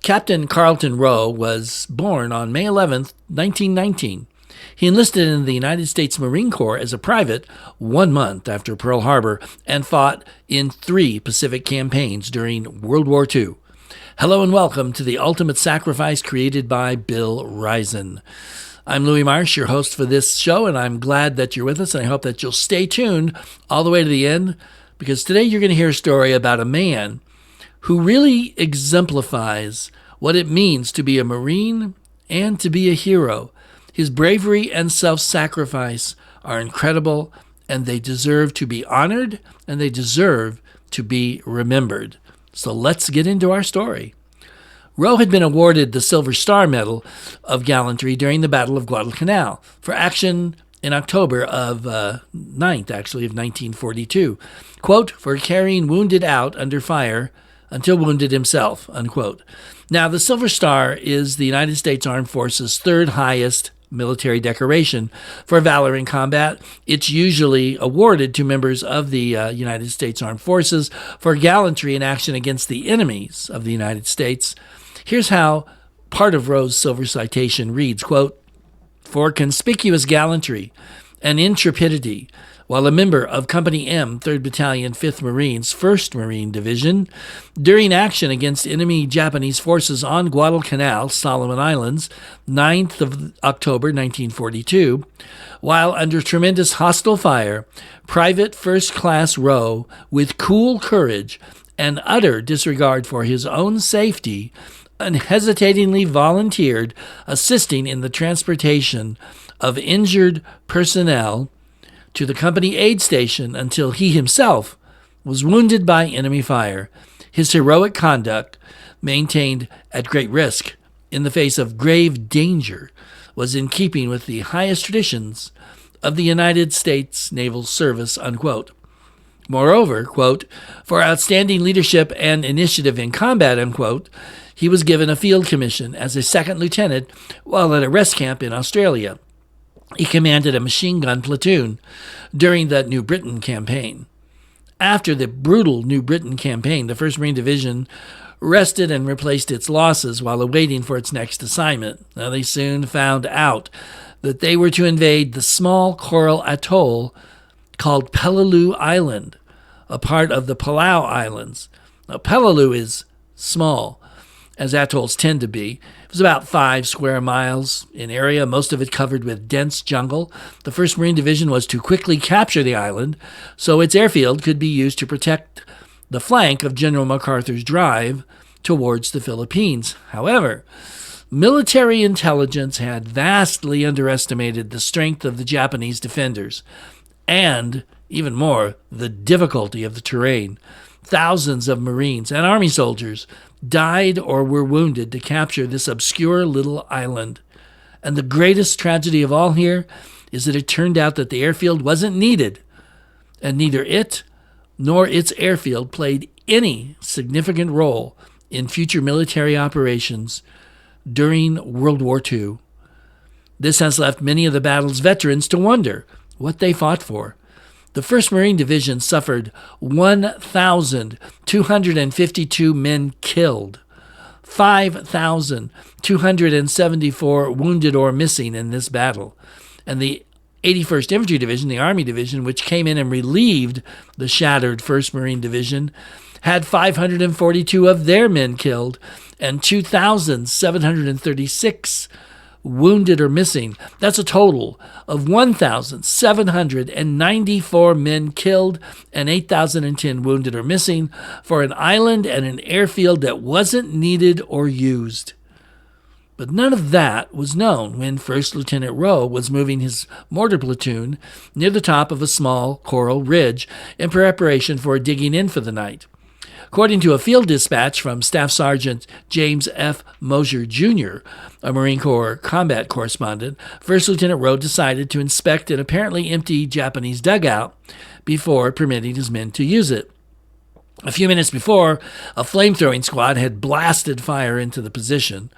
Captain Carlton Rouh was born on May 11th, 1919. He enlisted in the United States Marine Corps as a private 1 month after Pearl Harbor and fought in 3 Pacific campaigns during World War II. Hello and welcome to The Ultimate Sacrifice, created by Bill Reisen. I'm Louis Marsh, your host for this show, and I'm glad that you're with us, and I hope that you'll stay tuned all the way to the end, because today you're going to hear a story about a man who really exemplifies what it means to be a Marine and to be a hero. His bravery and self-sacrifice are incredible, and they deserve to be honored, and they deserve to be remembered. So let's get into our story. Rouh had been awarded the Silver Star Medal of Gallantry during the Battle of Guadalcanal for action in October of 9th, actually, of 1942. Quote, for carrying wounded out under fire until wounded himself, unquote. Now, the Silver Star is the United States Armed Forces' third highest military decoration for valor in combat. It's usually awarded to members of the United States Armed Forces for gallantry in action against the enemies of the United States. Here's how part of Rouh's silver citation reads, quote, for conspicuous gallantry and intrepidity while a member of Company M, 3rd Battalion, 5th Marines, 1st Marine Division, during action against enemy Japanese forces on Guadalcanal, Solomon Islands, 9th of October, 1942, while under tremendous hostile fire, Private First Class Rouh, with cool courage and utter disregard for his own safety, unhesitatingly volunteered assisting in the transportation of injured personnel to the company aid station until he himself was wounded by enemy fire. His heroic conduct, maintained at great risk in the face of grave danger, was in keeping with the highest traditions of the United States Naval Service, unquote. Moreover, quote, for outstanding leadership and initiative in combat, unquote, he was given a field commission as a second lieutenant while at a rest camp in Australia. He commanded a machine gun platoon during the New Britain campaign. After the brutal New Britain campaign, the 1st Marine Division rested and replaced its losses while awaiting for its next assignment. Now, they soon found out that they were to invade the small coral atoll called Peleliu Island, a part of the Palau Islands. Now, Peleliu is small, as atolls tend to be. It was about 5 square miles in area, most of it covered with dense jungle. The 1st Marine Division was to quickly capture the island so its airfield could be used to protect the flank of General MacArthur's drive towards the Philippines. However, military intelligence had vastly underestimated the strength of the Japanese defenders and, even more, the difficulty of the terrain. Thousands of Marines and Army soldiers died or were wounded to capture this obscure little island. And the greatest tragedy of all here is that it turned out that the airfield wasn't needed, and neither it nor its airfield played any significant role in future military operations during World War II. This has left many of the battle's veterans to wonder what they fought for. The 1st Marine Division suffered 1,252 men killed, 5,274 wounded or missing in this battle. And the 81st Infantry Division, the Army Division, which came in and relieved the shattered 1st Marine Division, had 542 of their men killed and 2,736 wounded or missing. That's a total of 1,794 men killed and 8,010 wounded or missing for an island and an airfield that wasn't needed or used. But none of that was known when 1st Lieutenant Rouh was moving his mortar platoon near the top of a small coral ridge in preparation for digging in for the night. According to a field dispatch from Staff Sergeant James F. Mosier, Jr., a Marine Corps combat correspondent, 1st Lieutenant Rouh decided to inspect an apparently empty Japanese dugout before permitting his men to use it. A few minutes before, a flamethrowing squad had blasted fire into the position.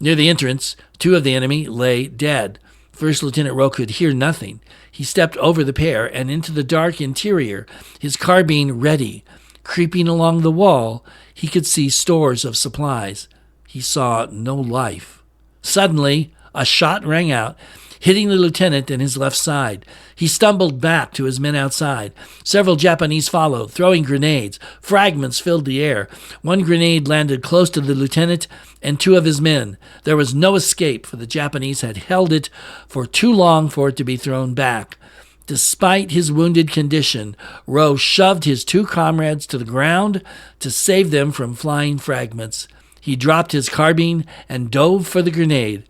Near the entrance, 2 of the enemy lay dead. 1st Lieutenant Rouh could hear nothing. He stepped over the pair and into the dark interior, his carbine ready. Creeping along the wall, he could see stores of supplies. he saw no life. Suddenly, a shot rang out, hitting the lieutenant in his left side. He stumbled back to his men outside. Several Japanese followed, throwing grenades. Fragments filled the air. One grenade landed close to the lieutenant and two of his men. There was no escape, for the Japanese had held it for too long for it to be thrown back. Despite his wounded condition, Rouh shoved his two comrades to the ground to save them from flying fragments. He dropped his carbine and dove for the grenade.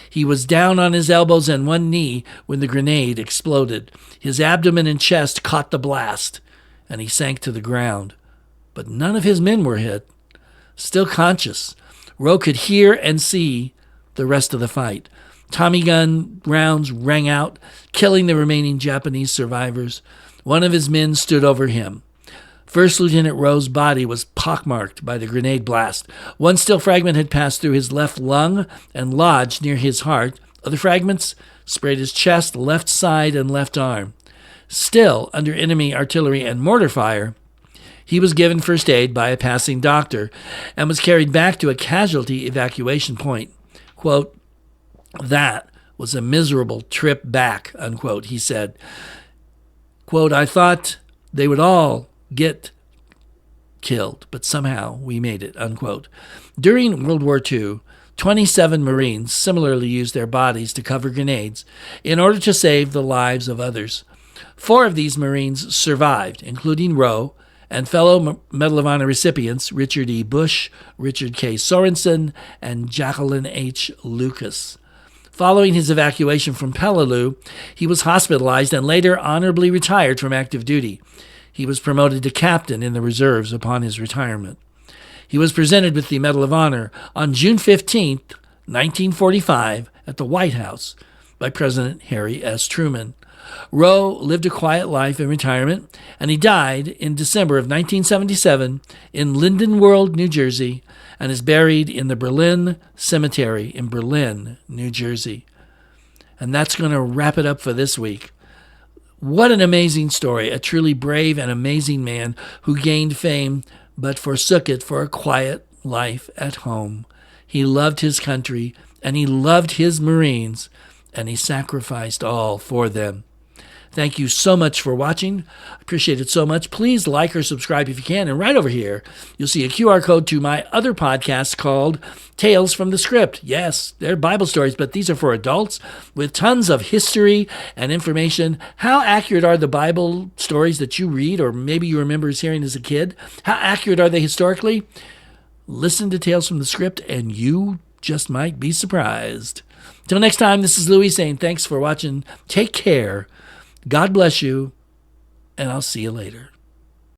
He was down on his elbows and one knee when the grenade exploded. His abdomen and chest caught the blast, and he sank to the ground. But none of his men were hit. Still conscious, Rouh could hear and see the rest of the fight. Tommy gun rounds rang out, killing the remaining Japanese survivors. One of his men stood over him. First Lieutenant Rouh's body was pockmarked by the grenade blast. One steel fragment had passed through his left lung and lodged near his heart. Other fragments sprayed his chest, left side, and left arm. Still under enemy artillery and mortar fire, he was given first aid by a passing doctor and was carried back to a casualty evacuation point. Quote, "That was a miserable trip back," unquote, he said. Quote, "I thought they would all get killed, but somehow we made it," unquote. During World War II, 27 Marines similarly used their bodies to cover grenades in order to save the lives of others. 4 of these Marines survived, including Rouh and fellow Medal of Honor recipients Richard E. Bush, Richard K. Sorensen, and Jacqueline H. Lucas. Following his evacuation from Peleliu, he was hospitalized and later honorably retired from active duty. He was promoted to captain in the reserves upon his retirement. He was presented with the Medal of Honor on June 15, 1945, at the White House by President Harry S. Truman. Rouh lived a quiet life in retirement, and he died in December of 1977 in Lindenwold, New Jersey, and is buried in the Berlin Cemetery in Berlin, New Jersey. And that's going to wrap it up for this week. What an amazing story, a truly brave and amazing man who gained fame but forsook it for a quiet life at home. He loved his country, and he loved his Marines, and he sacrificed all for them. Thank you so much for watching. I appreciate it so much. Please like or subscribe if you can. And right over here, you'll see a QR code to my other podcast called Tales from the Scrypt. Yes, they're Bible stories, but these are for adults with tons of history and information. How accurate are the Bible stories that you read or maybe you remember hearing as a kid? How accurate are they historically? Listen to Tales from the Scrypt and you just might be surprised. Till next time, this is Louis saying thanks for watching. Take care. God bless you, and I'll see you later.